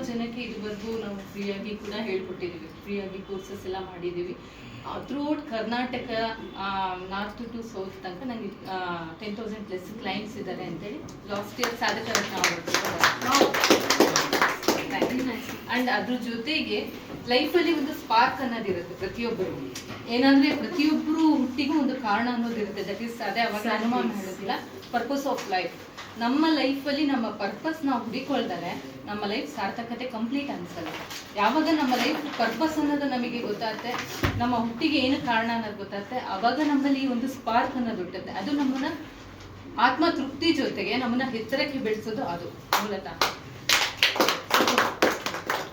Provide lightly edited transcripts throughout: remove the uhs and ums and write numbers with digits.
ಜನಕ್ಕೆ ಇದುವರೆಗೂ ನಾವು ಫ್ರೀಯಾಗಿ ಕೂಡ ಹೇಳ್ಕೊಟ್ಟಿದ್ದೀವಿ, ಫ್ರೀಯಾಗಿ ಕೋರ್ಸಸ್ ಎಲ್ಲ ಮಾಡಿದ್ದೀವಿ. Throughout Karnataka north to south ತನಕ ನನಗೆ 10,000+ ಕ್ಲೈಂಟ್ಸ್ ಇದ್ದಾರೆ ಅಂತೇಳಿ ಲಾಸ್ಟ್ ಇಯರ್ ಸಾಧಕ ಆ್ಯಂಡ್ ಅದ್ರ ಜೊತೆಗೆ ಲೈಫಲ್ಲಿ ಒಂದು ಸ್ಪಾರ್ಕ್ ಅನ್ನೋದಿರುತ್ತೆ ಪ್ರತಿಯೊಬ್ಬರು. ಏನಂದರೆ ಪ್ರತಿಯೊಬ್ಬರು ಹುಟ್ಟಿಗೂ ಒಂದು ಕಾರಣ ಅನ್ನೋದಿರುತ್ತೆ. ದಟ್ ಈಸ್ ಅದೇ ಅವಾಗ ಅನುಮಾನ ಹೇಳೋದಿಲ್ಲ, ಪರ್ಪಸ್ ಆಫ್ ಲೈಫ್. ನಮ್ಮ ಲೈಫಲ್ಲಿ ನಮ್ಮ ಪರ್ಪಸ್ ನಾವು ಹುಡುಕೊಳ್ದರೆ ನಮ್ಮ ಲೈಫ್ ಸಾರ್ಥಕತೆ ಕಂಪ್ಲೀಟ್ ಅನಿಸಲ್ಲ. ಯಾವಾಗ ನಮ್ಮ ಲೈಫ್ ಪರ್ಪಸ್ ಅನ್ನೋದು ನಮಗೆ ಗೊತ್ತಾಗುತ್ತೆ, ನಮ್ಮ ಹುಟ್ಟಿಗೆ ಏನು ಕಾರಣ ಅನ್ನೋದು ಗೊತ್ತಾಗುತ್ತೆ, ಆವಾಗ ನಮ್ಮಲ್ಲಿ ಒಂದು ಸ್ಪಾರ್ಕ್ ಅನ್ನೋದು ಹುಟ್ಟುತ್ತೆ. ಅದು ನಮ್ಮನ್ನ ಆತ್ಮ ತೃಪ್ತಿ ಜೊತೆಗೆ ನಮ್ಮನ್ನ ಎತ್ತರಕ್ಕೆ ಬೆಳೆಸೋದು ಅದು ಮೂಲತಃ.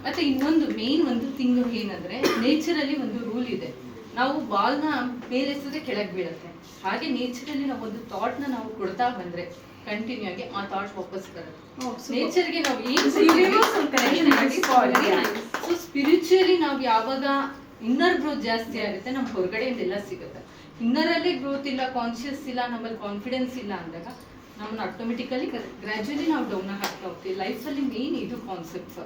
ಮತ್ತೆ ಇನ್ನೊಂದು ಮೇನ್ ಒಂದು ಥಿಂಗ್ ಏನಂದ್ರೆ, ನೇಚರಲ್ಲಿ ಒಂದು ರೂಲ್ ಇದೆ, ನಾವು ಬಾಲ್ನ ಮೇಲೆಸಿದ್ರೆ ಕೆಳಗೆ ಬೀಳುತ್ತೆ. ಹಾಗೆ ನೇಚರಲ್ಲಿ ನಾವು ಒಂದು ಥಾಟ್ನ ನಾವು ಕೊಡ್ತಾ ಬಂದ್ರೆ ಕಂಟಿನ್ಯೂ ಆಗಿ ಆ ಥಾಟ್ ವಾಪಸ್ ಬರುತ್ತೆ. ನೇಚರ್ಗೆ ನಾವು ಸೊ ಸ್ಪಿರಿಚುಯಲಿ ನಾವು ಯಾವಾಗ ಇನ್ನರ್ ಗ್ರೋತ್ ಜಾಸ್ತಿ ಆಗುತ್ತೆ, ನಮ್ಮ ಹೊರಗಡೆಯಿಂದ ಎಲ್ಲ ಸಿಗುತ್ತೆ. ಇನ್ನರಲ್ಲೇ ಗ್ರೋತ್ ಇಲ್ಲ, ಕಾನ್ಶಿಯಸ್ ಇಲ್ಲ, ನಮ್ಮಲ್ಲಿ ಕಾನ್ಫಿಡೆನ್ಸ್ ಇಲ್ಲ ಅಂದಾಗ ನಮ್ಮನ್ನ ಆಟೋಮೆಟಿಕಲಿ ಗ್ರ್ಯಾಜುಯಲಿ ನಾವು ಡೌನ್ ಆಗ್ತಾ ಹೋಗ್ತೀವಿ. ಲೈಫಲ್ಲಿ ಮೇನ್ ಇದು ಕಾನ್ಸೆಪ್ಟ್ಸ್.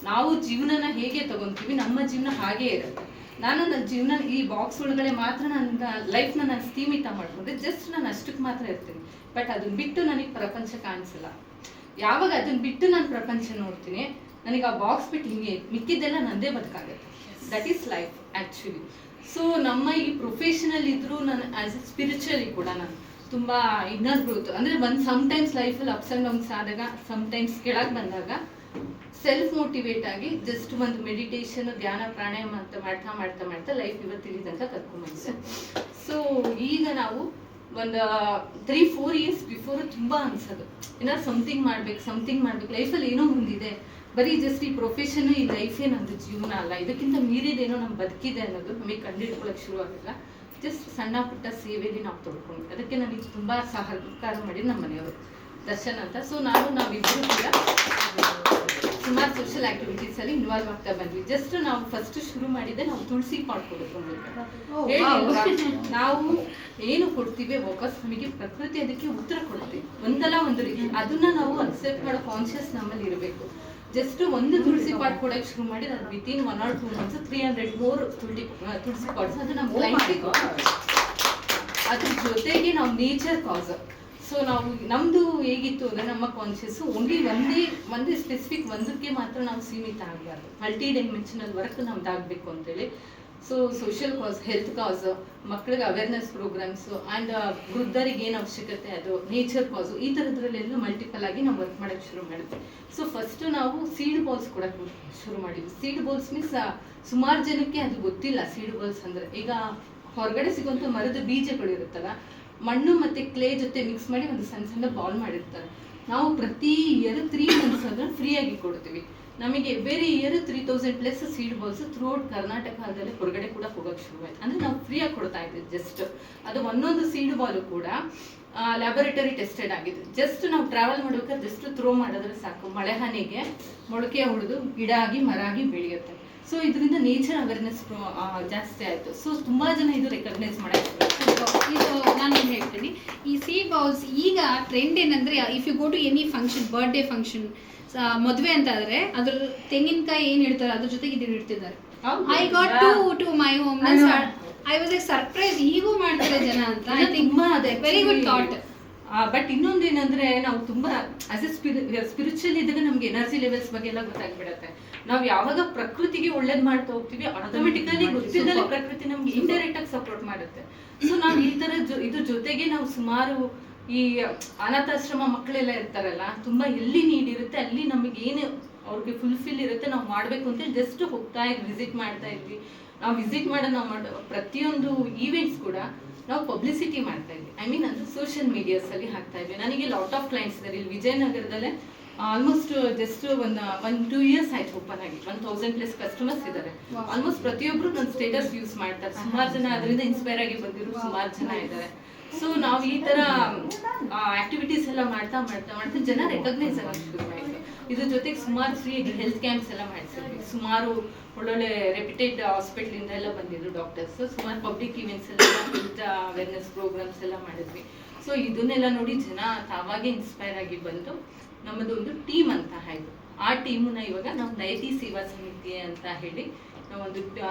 ನಾವು ಜೀವನನ ಹೇಗೆ ತಗೊಂತೀವಿ, ನಮ್ಮ ಜೀವನ ಹಾಗೇ ಇರುತ್ತೆ. ನಾನು ನನ್ನ ಜೀವನ ಈ ಬಾಕ್ಸ್ ಒಳಗಡೆ ಮಾತ್ರ ನನ್ನ ಲೈಫ್ನ ನಾನು ಸೀಮಿತ ಮಾಡ್ಕೊಂಡ್ರೆ ಜಸ್ಟ್ ನಾನು ಅಷ್ಟಕ್ಕೆ ಮಾತ್ರ ಇರ್ತೀನಿ. ಬಟ್ ಅದನ್ನ ಬಿಟ್ಟು ನನಗೆ ಪ್ರಪಂಚ ಕಾಣಿಸಲ್ಲ. ಯಾವಾಗ ಅದನ್ನ ಬಿಟ್ಟು ನಾನು ಪ್ರಪಂಚ ನೋಡ್ತೀನಿ, ನನಗೆ ಆ ಬಾಕ್ಸ್ ಬಿಟ್ಟು ಹಿಂಗೆ ಮಿಕ್ಕಿದ್ದೆಲ್ಲ ನಂದೇ ಬದುಕಾಗುತ್ತೆ. That is life actually. So ನಮ್ಮ ಈ ಪ್ರೊಫೆಷನಲ್ ಇದ್ರೂ ನಾನು ಆ್ಯಸ್ ಎ ಸ್ಪಿರಿಚುವಲಿ ಕೂಡ ನಾನು ತುಂಬ ಇನ್ನರ್ ಗ್ರೋತ್ ಅಂದರೆ ಸಮ್ಟೈಮ್ಸ್ ಲೈಫಲ್ಲಿ ಅಪ್ಸ್ ಆ್ಯಂಡ್ ಡೌನ್ಸ್ ಆದಾಗ, ಸಮ್ಟೈಮ್ಸ್ ಕೆಳಗೆ ಬಂದಾಗ ಸೆಲ್ಫ್ ಮೋಟಿವೇಟ್ ಆಗಿ ಜಸ್ಟ್ ಒಂದು ಮೆಡಿಟೇಷನ್, ಧ್ಯಾನ, ಪ್ರಾಣಾಯಾಮ ಅಂತ ಮಾಡ್ತಾ ಲೈಫ್ ಇವತ್ತಿನ ತನಕ ಕರ್ಕೊಂಡ್ಬಂದಿದೆ. ಸೊ ಈಗ ನಾವು ಒಂದು 3-4 ಇಯರ್ಸ್ ಬಿಫೋರ್ ತುಂಬ ಅನ್ಸೋದು, ಏನಾದ್ರು ಸಮಥಿಂಗ್ ಮಾಡ್ಬೇಕು ಲೈಫಲ್ಲಿ ಏನೋ ಒಂದಿದೆ, ಬರೀ ಜಸ್ಟ್ ಈ ಪ್ರೊಫೆಷನ್ ಈ ಲೈಫೇ ನಂದು ಜೀವನ ಅಲ್ಲ, ಇದಕ್ಕಿಂತ ಮೀರಿದೇನೋ ನಮ್ಮ ಬದುಕಿದೆ ಅನ್ನೋದು ನಮಗೆ ಕಂಡುಹಿಡ್ಕೊಳ್ಳೋಕೆ ಶುರು ಆಗಿಲ್ಲ. ಜಸ್ಟ್ ಸಣ್ಣ ಪುಟ್ಟ ಸೇವೆಯಲ್ಲಿ ನಾವು ತೊಡ್ಕೊಂಡು, ಅದಕ್ಕೆ ನನಗೆ ತುಂಬ ಸಹಕಾರ ಮಾಡಿದ್ದು ನಮ್ಮ ಮನೆಯವರು, ದರ್ಶನ್ ಅಂತ. ಸೊ ನಾವಿಬ್ಬರು ಕೂಡ ಸುಮಾರು ಸೋಷಿಯಲ್ ಆಕ್ಟಿವಿಟೀಸ್ ಅಲ್ಲಿ ಇನ್ವಾಲ್ವ್ ಆಗ್ತಾ ಬಂದ್ವಿ. ಜಸ್ಟ್ ನಾವು ಫಸ್ಟ್ ಶುರು ಮಾಡಿದ್ದೆ ನಾವು ತುಳಸಿ ಮಾಡ್ಕೊಬೇಕು. ನಾವು ಏನು ಕೊಡ್ತೀವಿ ವಾಪಸ್ ನಮಗೆ ಪ್ರಕೃತಿ ಅದಕ್ಕೆ ಉತ್ತರ ಕೊಡ್ತೀವಿ, ಒಂದಲ್ಲ ಒಂದು ರೀತಿ. ಅದನ್ನ ನಾವು ಅಕ್ಸೆಪ್ಟ್ ಮಾಡೋ ಕಾನ್ಶಿಯಸ್ ನಮ್ಮಲ್ಲಿ ಇರಬೇಕು. ಜಸ್ಟ್ ಒಂದು ತುಳಸಿ ಪಾಟ್ ಕೊಡಕ್ಕೆ ಶುರು ಮಾಡಿ ಅದು within 1 or 2 months 300 more tulsi pots ಅದು ನಮ್ಮ ಕ್ಲೈಂಟಿಗೆ. ಅದ್ರ ಜೊತೆಗೆ ನಾವು ನೇಚರ್ ಕಾಸ್. ಸೊ ನಾವು ನಮ್ಮದು ಹೇಗಿತ್ತು ಅಂದರೆ, ನಮ್ಮ ಕಾನ್ಷಿಯಸ್ ಓನ್ಲಿ ಒಂದೇ ಸ್ಪೆಸಿಫಿಕ್ ಒಂದಕ್ಕೆ ಮಾತ್ರ ನಾವು ಸೀಮಿತ ಆಗಬಾರ್ದು. ಮಲ್ಟಿ ಡೈಮೆನ್ಷನಲ್ ವರ್ಕ್ ನಮ್ದು ಆಗಬೇಕು ಅಂತೇಳಿ. ಸೊ ಸೋಷಿಯಲ್ ಕಾಸ್, ಹೆಲ್ತ್ ಕಾಸ್, ಮಕ್ಕಳಿಗೆ ಅವೇರ್ನೆಸ್ ಪ್ರೋಗ್ರಾಮ್ಸು, ಆ್ಯಂಡ್ ವೃದ್ಧರಿಗೆ ಏನು ಅವಶ್ಯಕತೆ ಅದು, ನೇಚರ್ ಕಾಸು, ಈ ಥರದ್ರಲ್ಲೆಲ್ಲ ಮಲ್ಟಿಪಲ್ ಆಗಿ ನಾವು ವರ್ಕ್ ಮಾಡೋಕ್ಕೆ ಶುರು ಮಾಡಿದ್ವಿ. ಸೊ ಫಸ್ಟು ನಾವು ಸೀಡ್ ಬಾಲ್ಸ್ ಕೊಡೋಕ್ಕೆ ಶುರು ಮಾಡಿದ್ವಿ. ಸೀಡ್ ಬಾಲ್ಸ್ ಮೀನ್ಸ್ ಸುಮಾರು ಜನಕ್ಕೆ ಅದು ಗೊತ್ತಿಲ್ಲ. ಸೀಡ್ ಬಾಲ್ಸ್ ಅಂದರೆ ಈಗ ಹೊರಗಡೆ ಸಿಗುವಂಥ ಮರದ ಬೀಜಗಳು ಇರುತ್ತಲ್ಲ, ಮಣ್ಣು ಮತ್ತು ಕ್ಲೇ ಜೊತೆ ಮಿಕ್ಸ್ ಮಾಡಿ ಒಂದು ಸಣ್ಣ ಬಾಲ್ ಮಾಡಿರ್ತಾರೆ. ನಾವು ಪ್ರತಿ ಇಯರ್ 3 months ಅದನ್ನು ಫ್ರೀಯಾಗಿ ಕೊಡ್ತೀವಿ. ನಮಗೆ ಬೇರೆ year 3000+ seed balls throughout Karnataka ಅದರಲ್ಲಿ ಹೊರಗಡೆ ಕೂಡ ಹೋಗೋಕ್ಕೆ ಶುರುವಾಯಿತು. ಅಂದರೆ ನಾವು ಫ್ರೀಯಾಗಿ ಕೊಡ್ತಾ ಇದ್ದೀವಿ. ಜಸ್ಟ್ ಅದು ಒಂದೊಂದು ಸೀಡ್ ಬಾಲು ಕೂಡ ಲ್ಯಾಬೊರೇಟರಿ ಟೆಸ್ಟೆಡ್ ಆಗಿದೆ. ಜಸ್ಟ್ ನಾವು ಟ್ರಾವೆಲ್ ಮಾಡ್ಬೇಕಾದ್ರೆ ಜಸ್ಟ್ ಥ್ರೋ ಮಾಡಿದ್ರೆ ಸಾಕು, ಮಳೆ ಹನಿಗೆ ಮೊಳಕೆ ಹೊಡೆದು ಗಿಡ ಆಗಿ ಮರ ಆಗಿ ಬೆಳೆಯುತ್ತೆ. ಸೊ ಇದರಿಂದ ನೇಚರ್ ಅವೇರ್ನೆಸ್ ಜಾಸ್ತಿ ಆಯಿತು. ಸೊ ತುಂಬ ಜನ ಇದು ರೆಕಗ್ನೈಸ್ ಮಾಡೋಕ್ಕೆ ಇದು ನಾನು ಏನು ಹೇಳ್ತೀನಿ, ಈ ಸೀಡ್ ಬಾಲ್ಸ್ ಈಗ ಟ್ರೆಂಡ್ ಏನಂದರೆ, if you go to any function, birthday function, ಮದುವೆ ಅಂತ ಆದರೆ ಅದ್ರ ತೆಂಗಿನಕಾಯಿ ಏನು ಇಡ್ತಾರೆ ಅದ್ರ ಜೊತೆಗೆ ಇದನ್ನು ಇಡ್ತಿದ್ದಾರೆ. I got to my home, I was like surprise, ಹೀಗೂ ಮಾಡ್ತಾರೆ ಜನ ಅಂತ. I think very good thought. But ಇನ್ನೊಂದು ಏನಂದ್ರೆ, ನಾವು ತುಂಬ ಆಸ್ ಎ ಸ್ಪಿರಿಚುವಲ್ ಇದ್ದಾಗ ನಮ್ಗೆ ಎನರ್ಜಿ ಲೆವೆಲ್ಸ್ ಬಗ್ಗೆ ಎಲ್ಲ ಗೊತ್ತಾಗ್ಬಿಡತ್ತೆ. ನಾವು ಯಾವಾಗ ಪ್ರಕೃತಿಗೆ ಒಳ್ಳೇದು ಮಾಡ್ತಾ ಹೋಗ್ತೀವಿ, ಆಟೋಮೆಟಿಕಲಿ ಗೊತ್ತಿದ್ದಲ್ಲಿ ಪ್ರಕೃತಿ ನಮ್ಗೆ ಇಂಡೈರೆಕ್ಟ್ ಆಗಿ ಸಪೋರ್ಟ್ ಮಾಡುತ್ತೆ. ಸೊ ನಾವು ಈ ಥರ ಇದ್ರ ಜೊತೆಗೆ ನಾವು ಸುಮಾರು ಈ ಅನಾಥಾಶ್ರಮ ಮಕ್ಕಳೆಲ್ಲ ಇರ್ತಾರಲ್ಲ, ತುಂಬ ಎಲ್ಲಿ ನೀಡ್ ಇರುತ್ತೆ ಅಲ್ಲಿ ನಮಗೆ ಏನು ಅವ್ರಿಗೆ ಫುಲ್ಫಿಲ್ ಇರುತ್ತೆ ನಾವು ಮಾಡಬೇಕು ಅಂತೇಳಿ ಜಸ್ಟ್ ಹೋಗ್ತಾ ಇದ್ವಿ, ವಿಸಿಟ್ ಮಾಡ್ತಾ ಇದ್ವಿ. ನಾವು ವಿಸಿಟ್ ನಾವು ಮಾಡೋ ಪ್ರತಿಯೊಂದು ಈವೆಂಟ್ಸ್ ಕೂಡ ನಾವು ಪಬ್ಲಿಸಿಟಿ ಮಾಡ್ತಾ ಇದ್ವಿ. ಐ ಮೀನ್ ಅಂದರೆ ಸೋಷಿಯಲ್ ಮೀಡಿಯಾಸಲ್ಲಿ ಹಾಕ್ತಾ ಇದ್ವಿ. ನನಗೆ ಲಾಟ್ ಆಫ್ ಕ್ಲೈಂಟ್ಸ್ ಇದ್ದಾರೆ ಇಲ್ಲಿ ವಿಜಯನಗರದಲ್ಲೇ. ಆಲ್ಮೋಸ್ಟ್ ಜಸ್ಟ್ ಒಂದು 2 years ಆಯ್ತು ಓಪನ್ ಆಗಿ. 1000+ ಕಸ್ಟಮರ್ಸ್ ಇದ್ದಾರೆ. ಆಲ್ಮೋಸ್ಟ್ ಪ್ರತಿಯೊಬ್ಬರು ನನ್ನ ಸ್ಟೇಟಸ್ ಯೂಸ್ ಮಾಡ್ತಾರೆ. ಸುಮಾರು ಜನ ಅದರಿಂದ ಇನ್ಸ್ಪೈರ್ ಆಗಿ ಬಂದಿರೋ ಸುಮಾರು ಜನ ಇದ್ದಾರೆ. ಸೊ ನಾವು ಈ ಥರ ಆಕ್ಟಿವಿಟೀಸ್ ಎಲ್ಲ ಮಾಡ್ತಾ ಜನ ರೆಕಗ್ನೈಸ್ ಆಗೋಕ್ಕೆ ಶುರು ಆಯಿತು. ಇದ್ರ ಜೊತೆಗೆ ಸುಮಾರು ಫ್ರೀ ಹೆಲ್ತ್ ಕ್ಯಾಂಪ್ಸ್ ಎಲ್ಲ ಮಾಡಿಸಿದ್ವಿ. ಸುಮಾರು ಒಳ್ಳೊಳ್ಳೆ ರೆಪ್ಯೂಟೆಡ್ ಹಾಸ್ಪಿಟ್ಲಿಂದ ಎಲ್ಲ ಬಂದಿದ್ರು ಡಾಕ್ಟರ್ಸ್. ಸುಮಾರು ಪಬ್ಲಿಕ್ ಇವೆಂಟ್ಸ್ ಎಲ್ಲ, ಹೆಲ್ತ್ ಅವೇರ್ನೆಸ್ ಪ್ರೋಗ್ರಾಮ್ಸ್ ಎಲ್ಲ ಮಾಡಿದ್ವಿ. ಸೊ ಇದನ್ನೆಲ್ಲ ನೋಡಿ ಜನ ತಾವಾಗೆ ಇನ್ಸ್ಪೈರ್ ಆಗಿ ಬಂದು ನಮ್ಮದು ಒಂದು ಟೀಮ್ ಅಂತ ಆಯಿತು. ಆ ಟೀಮನ್ನ ಇವಾಗ ನಾವು ನಯತಿ ಸೇವಾ ಸಮಿತಿ ಅಂತ ಹೇಳಿ ನಾವೊಂದು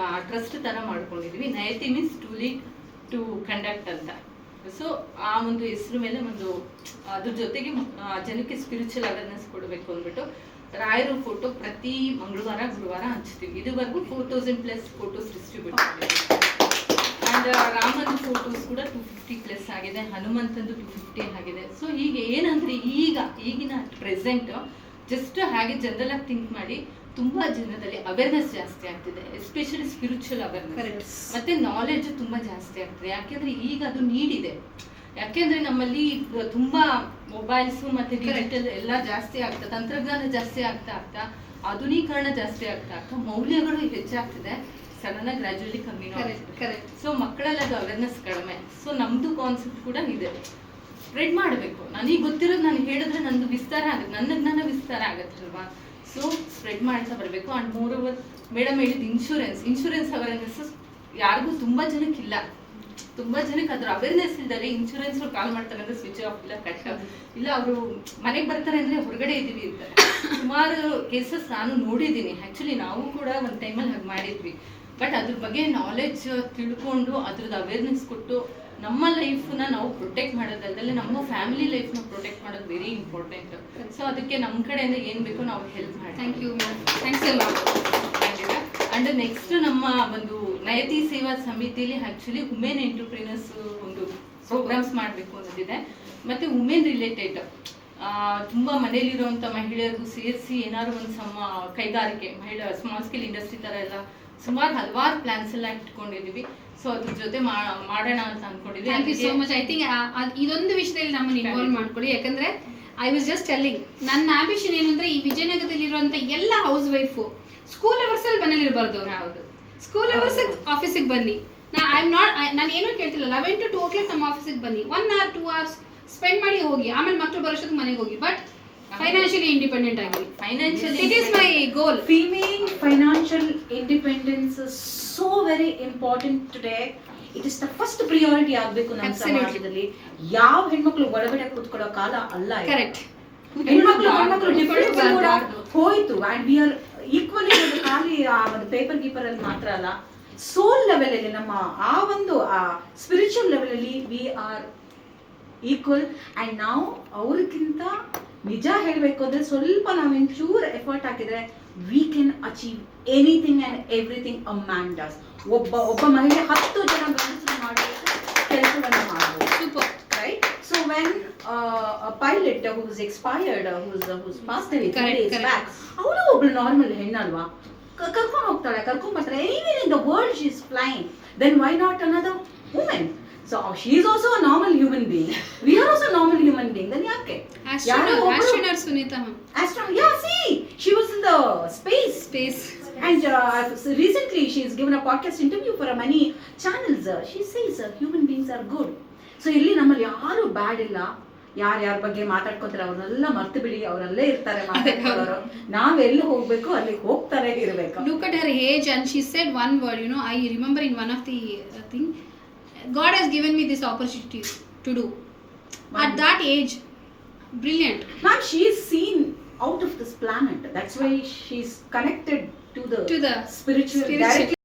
ಟ್ರಸ್ಟ್ ತರ ಮಾಡ್ಕೊಂಡಿದ್ವಿ. Nayati means to lead to conduct ಅಂತ. ಸೊ ಆ ಒಂದು ಹೆಸರು ಮೇಲೆ ಒಂದು ಅದ್ರ ಜೊತೆಗೆ ಜನಕ್ಕೆ ಸ್ಪಿರಿಚುವಲ್ ಅವೇರ್ನೆಸ್ ಕೊಡಬೇಕು ಅಂದ್ಬಿಟ್ಟು ರಾಯರ ಫೋಟೋ ಪ್ರತಿ ಮಂಗಳವಾರ ಗುರುವಾರ ಹಂಚ್ತೀವಿ. ಇದುವರೆಗೂ 4000+ ಫೋಟೋಸ್ ಡಿಸ್ಟ್ರಿಬ್ಯೂಟ್ ಮಾಡಿದ್ದೀವಿ. ಅಂಡ್ ರಾಮನ ಫೋಟೋಸ್ ಕೂಡ 250+ ಆಗಿದೆ, ಹನುಮಂತಂದು 250 ಆಗಿದೆ. ಸೊ ಈಗ ಏನಂದ್ರೆ ಈಗಿನ ಪ್ರೆಸೆಂಟ್ ಜಸ್ಟ್ ಹಾಗೆ ಜನರಲ್ ಆಗಿ ಥಿಂಕ್ ಮಾಡಿ ತುಂಬಾ ಜನದಲ್ಲಿ ಅವೇರ್ನೆಸ್ ಜಾಸ್ತಿ ಆಗ್ತಿದೆ, ಎಸ್ಪೆಷಲಿ ಸ್ಪಿರಿಚುವಲ್ ಅವೇರ್ನೆಸ್ ಮತ್ತೆ ನಾಲೆಡ್ಜ್ ತುಂಬಾ ಜಾಸ್ತಿ ಆಗ್ತದೆ. ಯಾಕೆಂದ್ರೆ ಈಗ ಅದು ನೀಡಿದೆ. ಯಾಕೆಂದ್ರೆ ನಮ್ಮಲ್ಲಿ ತುಂಬಾ ಮೊಬೈಲ್ಸ್ ಮತ್ತೆ ಡಿಜಿಟಲ್ ಎಲ್ಲ ಜಾಸ್ತಿ ಆಗ್ತಾ, ತಂತ್ರಜ್ಞಾನ ಜಾಸ್ತಿ ಆಗ್ತಾ ಆಧುನೀಕರಣ ಜಾಸ್ತಿ ಆಗ್ತಾ ಮೌಲ್ಯಗಳು ಹೆಚ್ಚಾಗ್ತಿದೆ, ಸಡನ್ ಆಗಿ ಗ್ರಾಜುಯಲಿ ಕಮ್ಮಿ. ಸೊ ಮಕ್ಕಳಲ್ಲಿ ಅದು ಅವೇರ್ನೆಸ್ ಕಡಿಮೆ. ಸೊ ನಮ್ದು ಕಾನ್ಸೆಪ್ಟ್ ಕೂಡ ಇದೆ, ಸ್ಪ್ರೆಡ್ ಮಾಡಬೇಕು. ನನಗೆ ಗೊತ್ತಿರೋದು ನಾನು ಹೇಳಿದ್ರೆ ನಂದು ವಿಸ್ತಾರ ಆಗುತ್ತೆ, ನನ್ನ ಜ್ಞಾನ ವಿಸ್ತಾರ ಆಗತ್ತಲ್ವಾ. ಸೊ ಸ್ಪ್ರೆಡ್ ಮಾಡ್ತಾ ಬರಬೇಕು. ಅಂಡ್ ಮೋರೋವರ್ ಮೇಡಮ್ ಹೇಳಿದ ಇನ್ಶೂರೆನ್ಸ್ ಅವೇರ್ನೆಸ್ ಯಾರಿಗೂ ತುಂಬಾ ಜನಕ್ಕಿಲ್ಲ. ತುಂಬಾ ಜನಕ್ಕೆ ಅದ್ರ ಅವೇರ್ನೆಸ್ ಇಲ್ದರೆ ಇನ್ಶೂರೆನ್ಸ್ ಕಾಲ್ ಮಾಡ್ತಾರೆ ಅಂದ್ರೆ ಸ್ವಿಚ್ ಆಫ್ ಇಲ್ಲ ಕಟ್ ಇಲ್ಲ, ಅವರು ಮನೆಗೆ ಬರ್ತಾರೆ ಅಂದ್ರೆ ಹೊರಗಡೆ ಇದೀವಿ ಅಂತಾರೆ. ಸುಮಾರು ಕೇಸಸ್ ನಾನು ನೋಡಿದ್ದೀನಿ. ಆಕ್ಚುಲಿ ನಾವು ಕೂಡ ಒಂದು ಟೈಮಲ್ಲಿ ಹಾಗೆ ಮಾಡಿದ್ವಿ. ಬಟ್ ಅದ್ರ ಬಗ್ಗೆ ನಾಲೆಡ್ಜ್ ತಿಳ್ಕೊಂಡು ಅದ್ರದ್ದು ಅವೇರ್ನೆಸ್ ಕೊಟ್ಟು ನಮ್ಮ ಲೈಫ್ನ ನಾವು ಪ್ರೊಟೆಕ್ಟ್ ಮಾಡೋದಲ್ಲದೆ ನಮ್ಮ ಫ್ಯಾಮಿಲಿ ಲೈಫ್ನ ಪ್ರೊಟೆಕ್ಟ್ ಮಾಡೋದು ವೆರಿ ಇಂಪಾರ್ಟೆಂಟ್. ಸೊ ಅದಕ್ಕೆ ನಮ್ಮ ಕಡೆಯಿಂದ ಏನು ಬೇಕೋ ನಾವು ಹೆಲ್ಪ್ ಮಾಡಿ. ಥ್ಯಾಂಕ್ ಯು ಮ್ಯಾಮ್, ಥ್ಯಾಂಕ್ಸ್ ಎಲ್ಲ. ಅಂಡ್ ನೆಕ್ಸ್ಟ್ ನಮ್ಮ ಒಂದು ನಯತಿ ಸೇವಾ ಸಮಿತಿಲಿ ಆಕ್ಚುಲಿ ವುಮೆನ್ ಎಂಟರ್ಪ್ರಿನರ್ಸ್ ಒಂದು ಪ್ರೋಗ್ರಾಮ್ಸ್ ಮಾಡಬೇಕು ಅನ್ನೋದಿದೆ. ಮತ್ತೆ ವುಮೆನ್ ರಿಲೇಟೆಡ್ ತುಂಬಾ ಮನೇಲಿರುವಂಥ ಮಹಿಳೆಯರಿಗೂ ಸೇರಿಸಿ ಏನಾದ್ರು ಒಂದು ಕೈಗಾರಿಕೆ ಸ್ಮಾಲ್ ಸ್ಕೇಲ್ ಇಂಡಸ್ಟ್ರಿ ತರ ಎಲ್ಲ ಸುಮಾರು ಹಲವಾರು ಪ್ಲಾನ್ಸ್ ಎಲ್ಲ ಇಟ್ಕೊಂಡಿದೀವಿ. ಸೊ ಅದ್ರ ಜೊತೆ ಮಾಡೋಣ ಅಂತ ಅನ್ಕೊಂಡಿದ್ವಿ. Thank you so much. I think ಇದೊಂದು ವಿಷಯದಲ್ಲಿ ನಮ್ಮನ್ನು ಇನ್ವಾಲ್ವ್ ಮಾಡ್ಕೊಳ್ಳಿ. ಯಾಕಂದ್ರೆ ಐ ವಾಸ್ ಜಸ್ಟ್ ಟೆಲ್ಲಿಂಗ್, ನನ್ನ ಆಂಬಿಷನ್ ಏನಂದ್ರೆ ಈ ವಿಜಯನಗರದಲ್ಲಿರುವಂತ ಎಲ್ಲ ಹೌಸ್ ವೈಫು ಸ್ಕೂಲ್ ಅವರ್ಸ್ ಅಲ್ಲಿ ಮನೇಲಿ ಇರಬಾರ್ದು. ಹೌದು, ಸ್ಕೂಲ್ ಅವರ್ಸ್ ಆಫೀಸಿಗೆ ಬನ್ನಿ. ನಾನು ಏನೂ ಕೇಳ್ತಿಲ್ಲ, 11 to 2 o'clock ನಮ್ಮ ಆಫೀಸಿಗೆ ಬನ್ನಿ, 1 hour 2 hours ಸ್ಪೆಂಡ್ ಮಾಡಿ ಹೋಗಿ, ಆಮೇಲೆ ಮಕ್ಕಳು ಬರೋಷ್ಟೊತ್ತಿಗೆ ಮನೆಗೆ ಹೋಗಿ. ಬಟ್ ಫೈನಾನ್ಷಿಯಲಿ ಇಂಡಿಪೆಂಡೆಂಟ್ ಆಗಿ. It is my goal. Female financial independence is so very important today. It is the first priority ಆಗಬೇಕು ನಮ್ಮ ಸಮಾಜದಲ್ಲಿ. ಯಾವ ಹೆಣ್ಮಕ್ಳು ಒಳಗಡೆ ಕೂತ್ಕೊಳ್ಳೋ ಕಾಲ ಅಲ್ಲ. ಕರೆಕ್ಟ್. ಹೆಣ್ಮಕ್ಳು ಡಿಫರೆನ್ಸ್ ಕೂಡ ಹೋಯ್ತು. ಅಂಡ್ ವಿ ಆರ್ ಈಕ್ವಲಿ ಖಾಲಿ ಒಂದು ಪೇಪರ್ ಗೀಪರ್ ಅಲ್ಲಿ ಮಾತ್ರ ಅಲ್ಲ, ಸೋಲ್ ಲೆವೆಲ್ ಅಲ್ಲಿ ನಮ್ಮ ಆ ಒಂದು ಸ್ಪಿರಿಚುವಲ್ ಲೆವೆಲ್ ಅಲ್ಲಿ ವಿ ಆರ್ ಈಕ್ವಲ್. ಅಂಡ್ ನಾವು ಅವ್ರಿಗಿಂತ ನಿಜ ಹೇಳಬೇಕು ಅಂದ್ರೆ ಸ್ವಲ್ಪ ನಾವು ಚೂರ್ ಎಫರ್ಟ್ ಹಾಕಿದ್ರೆ we can achieve anything and everything a man does. ಒಬ್ಬ ಮಹಿಳೆ 10 ಜನ ಗಂಡಸರು ಮಾಡಬೇಕು ಕೆಲಸವನ್ನ ಮಾಡಬಹುದು. Super, right? So when a pilot who was expired, who's passed away 3 days back, ಅವಳು ಒಬ್ಳು ನಾರ್ಮಲ್ ಹೆಣ್ಣಲ್ವಾ, ಕರ್ಕೊಂಡು ಬರ್ತಾರೆ. even in the world she is flying, then why not another woman? So she is also a normal human being, we are also a normal human being. Then yaake astronaut Sunita ma'am, yeah, see, she was in the space. And recently she has given a podcast interview for many channels. She says human beings are good. So ಇಲ್ಲಿ ನಮ್ಮಲ್ಲಿ ಯಾರು ಬ್ಯಾಡ್ ಇಲ್ಲ. ಯಾರ್ಯಾರ ಬಗ್ಗೆ ಮಾತಾಡ್ಕೊತಾರೆ ಅವ್ರನ್ನೆಲ್ಲ ಮರ್ತು ಬಿಡಿ, ಅವರಲ್ಲೇ ಇರ್ತಾರೆ ಮಾತಾಡ್ಕೊಳ್ಳೋರು. ನಾವೆಲ್ಲಿ ಹೋಗ್ಬೇಕು ಅಲ್ಲಿಗೆ ಹೋಗ್ತಾರೆ ಇರಬೇಕು. Look at her age and she said one word, I remember in one of the thing, God has given me this opportunity to do. At that age, brilliant. Ma'am, she is seen out of this planet. That's why she is connected to the spiritual directly.